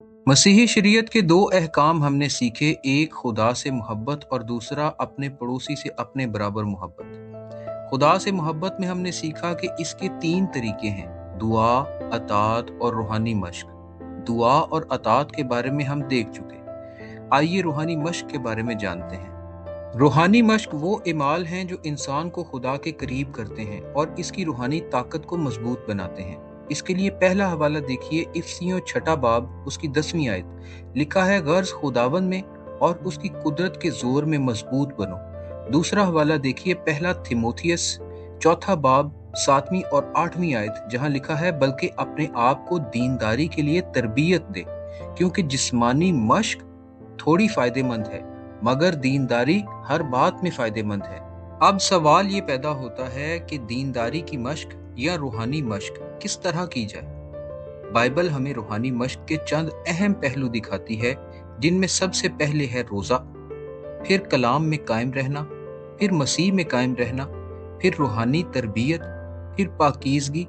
मसीही शरीयत के दो अहकाम हमने सीखे, एक खुदा से मोहब्बत और दूसरा अपने पड़ोसी से अपने बराबर मोहब्बत। खुदा से मोहब्बत में हमने सीखा कि इसके तीन तरीके हैं: दुआ, अतात और रूहानी मश्क। दुआ और अतात के बारे में हम देख चुके। आइए रूहानी मश्क के बारे में जानते हैं। रूहानी मश्क वो इमाल हैं जो इंसान को खुदा के करीब करते हैं और इसकी रूहानी ताकत को मजबूत बनाते हैं। इसके लिए पहला हवाला देखिए, इफ्सियों 6 बाब उसकी 10वीं आयत। लिखा है, गर्ज खुदावन में और उसकी कुदरत के जोर में मजबूत बनो। दूसरा हवाला देखिए, पहला थिमोथियस 4 बाब 7वीं और 8वीं आयत, जहां लिखा है, बल्कि अपने आप को दीनदारी के लिए तरबियत दे, क्योंकि जिस्मानी मश्क थोड़ी फायदेमंद है मगर दीनदारी हर बात में फायदेमंद है। अब सवाल ये पैदा होता है कि दीनदारी की मश्क या रूहानी मश्क किस तरह की जाए। बाइबल हमें रूहानी मश्क के चंद अहम पहलू दिखाती है, जिनमें सबसे पहले है रोजा, फिर कलाम में कायम रहना, फिर मसीह में कायम रहना, फिर रूहानी तरबियत, फिर पाकीज़गी,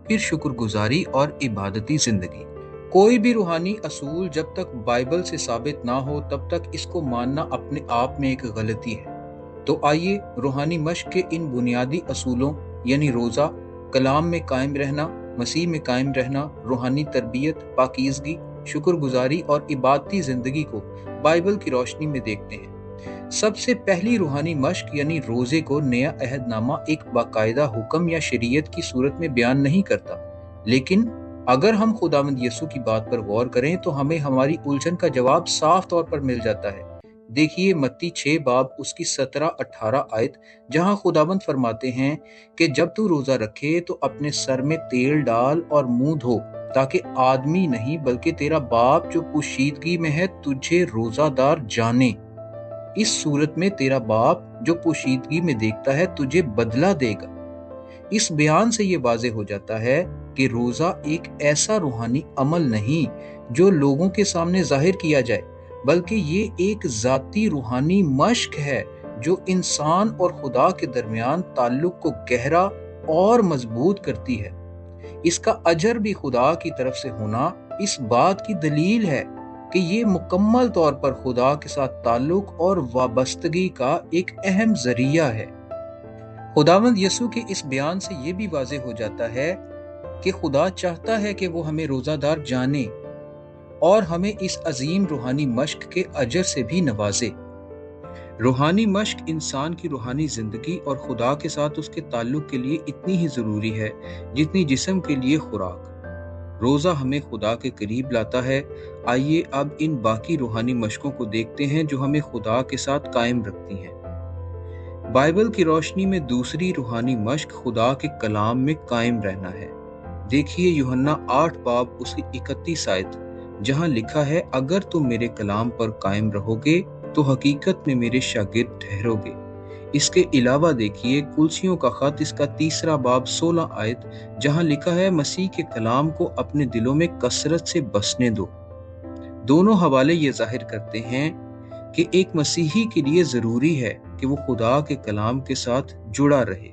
फिर शुक्रगुजारी और इबादती जिंदगी। कोई भी रूहानी असूल जब तक बाइबल से साबित ना हो तब तक इसको मानना अपने आप में एक गलती है। तो आइए रूहानी मश्क के इन बुनियादी असूलों यानी रोजा, कलाम में कायम रहना, मसीह में कायम रहना, रूहानी तरबियत, पाकीज़गी, शुक्रगुजारी और इबादती जिंदगी को बाइबल की रोशनी में देखते हैं। सबसे पहली रूहानी मश्क यानी रोजे को नया अहदनामा एक बाकायदा हुक्म या शरीयत की सूरत में बयान नहीं करता, लेकिन अगर हम खुदावंद यीशु की बात पर गौर करें तो हमें हमारी उलझन का जवाब साफ तौर पर मिल जाता है। देखिए मत्ती 6 बाब उसकी 17-18 आयत, जहां खुदावंद फरमाते हैं कि जब तू रोजा रखे तो अपने सर में तेल डाल और मुंह धो, ताकि आदमी नहीं बल्कि तेरा बाप जो पोशीदगी में है तुझे रोजादार जाने। इस सूरत में तेरा बाप जो पोशीदगी में देखता है तुझे बदला देगा। इस बयान से ये वाज़ेह हो जाता है कि रोजा एक ऐसा रूहानी अमल नहीं जो लोगों के सामने जाहिर किया जाए, बल्कि ये एक जाती रूहानी मश्क है जो इंसान और खुदा के दरमियान ताल्लुक को गहरा और मजबूत करती है। इसका अजर भी खुदा की तरफ से होना इस बात की दलील है कि ये मुकम्मल तौर पर खुदा के साथ ताल्लुक और वाबस्तगी का एक अहम जरिया है। खुदावंद यीशु के इस बयान से ये भी वाज़ेह हो जाता है कि खुदा चाहता है कि वो हमें रोजादार जाने और हमें इस अजीम रूहानी मश्क के अजर से भी नवाजे। रूहानी मश्क इंसान की रूहानी जिंदगी और खुदा के साथ उसके ताल्लुक के लिए इतनी ही जरूरी है जितनी जिस्म के लिए खुराक। रोजा हमें खुदा के करीब लाता है। आइए अब इन बाकी रूहानी मश्कों को देखते हैं जो हमें खुदा के साथ कायम रखती हैं। बाइबल की रोशनी में दूसरी रूहानी मश्क खुदा के कलाम में कायम रहना है। देखिए यूहन्ना 8 बाब उसकी 31 आयत, जहां लिखा है, अगर तुम मेरे कलाम पर कायम रहोगे तो हकीकत में मेरे शागिर्द ठहरोगे। इसके अलावा देखिए कुलसियों का खत इसका 3 बाब 16 आयत, जहां लिखा है, मसीह के कलाम को अपने दिलों में कसरत से बसने दो। दोनों हवाले ये जाहिर करते हैं कि एक मसीही के लिए जरूरी है कि वो खुदा के कलाम के साथ जुड़ा रहे।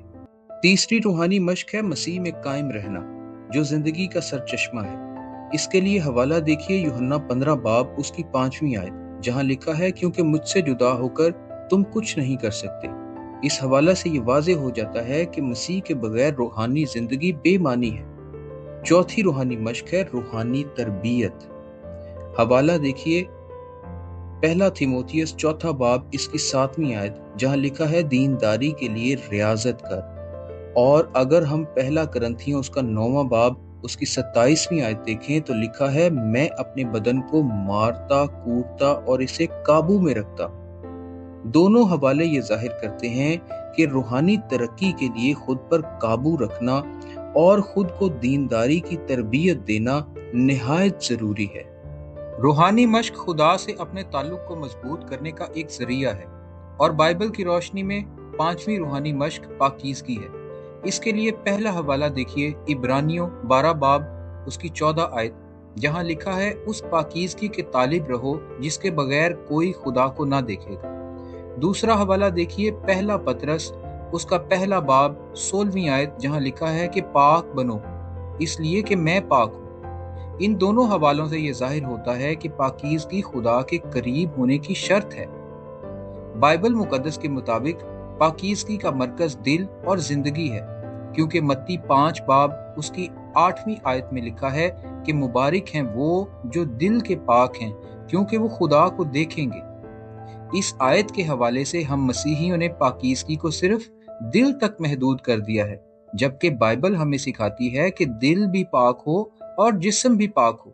तीसरी रूहानी मश्क है मसीह में कायम रहना, जो जिंदगी का सरचश्मा है। इसके लिए हवाला देखिए यूहन्ना 15 बाब उसकी 5वीं आयत, जहां लिखा है, क्योंकि मुझसे जुदा होकर तुम कुछ नहीं कर सकते। इस हवाला से ये वाज़ेह हो जाता है कि मसीह के बगैर रूहानी जिंदगी बेमानी है। चौथी रूहानी मश्क है रूहानी तरबियत। हवाला देखिए पहला थिमोथियस 4 बाब इसकी 7वीं आयत, जहां लिखा है, दीनदारी के लिए रियाजत कर। और अगर हम पहला करंथियों उसका 9वां बाब उसकी 27वीं आयत देखें तो लिखा है, मैं अपने बदन को मारता कूटता और इसे काबू में रखता। दोनों हवाले ये जाहिर करते हैं कि रूहानी तरक्की के लिए खुद पर काबू रखना और खुद को दीनदारी की तरबियत देना निहायत जरूरी है। रूहानी मश्क खुदा से अपने ताल्लुक को मजबूत करने का एक जरिया है और बाइबल की रोशनी में 5वीं रूहानी मश्क पाकीज़गी है। इसके लिए पहला हवाला देखिए इब्रानियों 12 बाब उसकी 14 आयत, जहां लिखा है, उस पाकीज़गी के तालिब रहो जिसके बगैर कोई खुदा को ना देखेगा। दूसरा हवाला देखिए पहला पतरस उसका पहला बाब 16वीं आयत, जहां लिखा है कि पाक बनो इसलिए कि मैं पाक हूँ। इन दोनों हवालों से ये जाहिर होता है कि पाकीज़गी खुदा के करीब होने की शर्त है। बाइबल मुकद्दस के मुताबिक पाकीज़गी का मरकज दिल और जिंदगी है, क्योंकि मत्ती 5 बाब उसकी 8वीं आयत में लिखा है कि मुबारक हैं वो जो दिल के पाक हैं, क्योंकि वो खुदा को देखेंगे। इस आयत के हवाले से हम मसीहियों ने पाकीज़गी को सिर्फ दिल तक महदूद कर दिया है, जबकि बाइबल हमें सिखाती है कि दिल भी पाक हो और जिस्म भी पाक हो।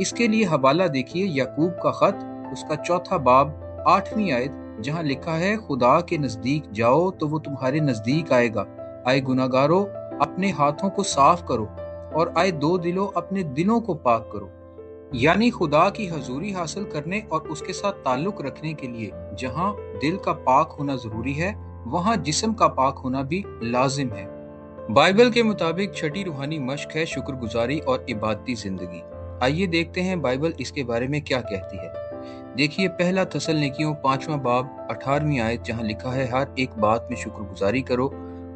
इसके लिए हवाला देखिए याकूब का खत, उसका 4 बाब 8वीं आयत, जहां लिखा है खुदा के नजदीक जाओ तो वो तुम्हारे नजदीक आएगा। आए गुनाहगारों, अपने हाथों को साफ करो, और आए दो दिलों, अपने दिलों को पाक करो। यानी खुदा की हजूरी हासिल करने और उसके साथ ताल्लुक रखने के लिए जहां दिल का पाक होना जरूरी है, वहां जिस्म का पाक होना भी लाजिम है। बाइबल के मुताबिक छठी रूहानी मश्क है शुक्रगुजारी और इबादती जिंदगी। आइए देखते हैं बाइबल इसके बारे में क्या कहती है। देखिए पहला थस्सलुनीकियों 5वां बाब 18वीं आयत, जहां लिखा है हर एक बात में शुक्रगुजारी करो।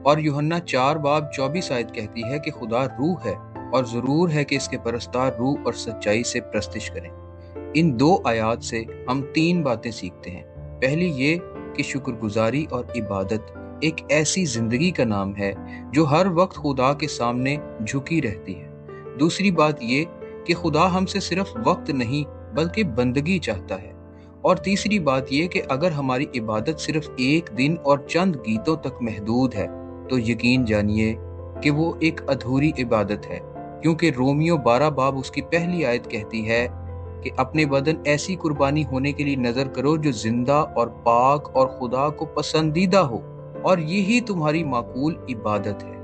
और यूहन्ना 4 बाब 24 आयत कहती है कि खुदा रूह है और जरूर है कि इसके परस्तार रूह और सच्चाई से प्रस्तिश करें। इन दो आयात से हम 3 बातें सीखते हैं। पहली ये कि शुक्रगुजारी और इबादत एक ऐसी जिंदगी का नाम है जो हर वक्त खुदा के सामने झुकी रहती है। दूसरी बात ये कि खुदा हमसे सिर्फ वक्त नहीं बल्कि बंदगी चाहता है। और तीसरी बात ये कि अगर हमारी इबादत सिर्फ एक दिन और चंद गीतों तक महदूद है तो यकीन जानिए कि वो एक अधूरी इबादत है, क्योंकि रोमियो 12 बाब उसकी पहली आयत कहती है कि अपने बदन ऐसी कुर्बानी होने के लिए नजर करो जो जिंदा और पाक और खुदा को पसंदीदा हो, और यही तुम्हारी माकूल इबादत है।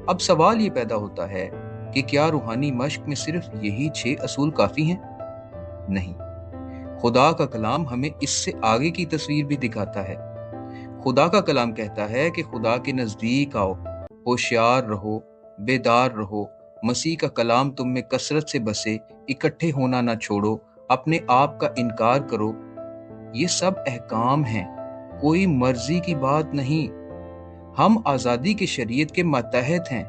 अब सवाल ये पैदा होता है कि क्या रूहानी मश्क में सिर्फ यही 6 असूल काफी हैं? नहीं, खुदा का कलाम हमें इससे आगे की तस्वीर भी दिखाता है। खुदा का कलाम कहता है कि खुदा के नजदीक आओ, होशियार रहो, बेदार रहो, मसीह का कलाम तुम में कसरत से बसे, इकट्ठे होना ना छोड़ो, अपने आप का इनकार करो। ये सब अहकाम हैं, कोई मर्जी की बात नहीं। हम आजादी की शरीयत के मातहत हैं,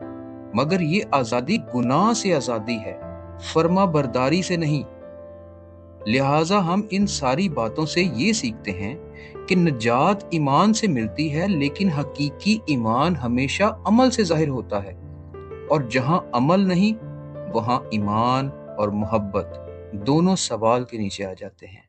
मगर ये आजादी गुनाह से आजादी है, फर्मा बरदारी से नहीं। लिहाजा हम इन सारी बातों से ये सीखते हैं कि नजात ईमान से मिलती है, लेकिन हकीकी ईमान हमेशा अमल से जाहिर होता है, और जहां अमल नहीं वहां ईमान और मोहब्बत दोनों सवाल के नीचे आ जाते हैं।